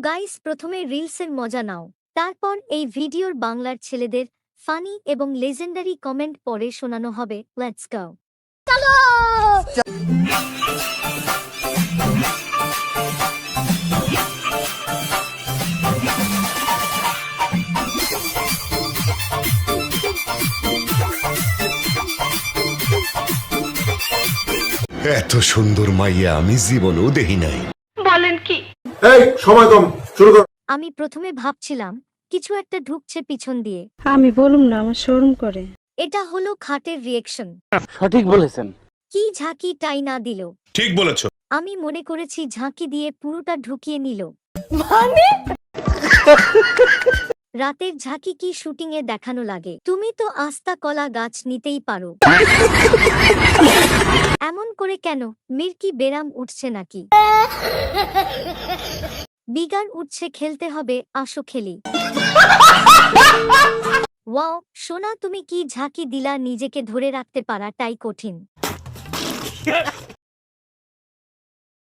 Guys, প্রথমে রিলসের মজা নাও, তারপর এই ভিডিওর বাংলার ছেলেদের ফানি এবং লেজেন্ডারি কমেন্ট পরে শোনানো হবে। Let's go. এত সুন্দর মাইয়া আমি জীবনেও দেখি নাই। বলেন কি? এই সময় কম, শুরু কর। আমি প্রথমে ভাবছিলাম কিছু একটা ঢুকছে পিছন দিয়ে। আমি বলুম না, আমার শরম করে। এটা হলো খাটের রিয়েকশন। সঠিক বলেছেন। কি ঝাঁকি টাই না দিল। ঠিক বলেছো। আমি মনে করেছি ঝাঁকি দিয়ে পুরোটা ঢুকিয়ে নিল। রাতের ঝাঁকি কি শুটিং এ দেখানো লাগে? তুমি তো আস্তা কলা গাছ নিতেই পারো। এমন করে কেন? মির্কি বেরাম উঠছে নাকি? বিগার উঠছে, খেলতে হবে, আসো খেলি। ওয়াও সোনা, তুমি কি ঝাঁকি দিলা? নিজেকে ধরে রাখতে পারাটাই কঠিন।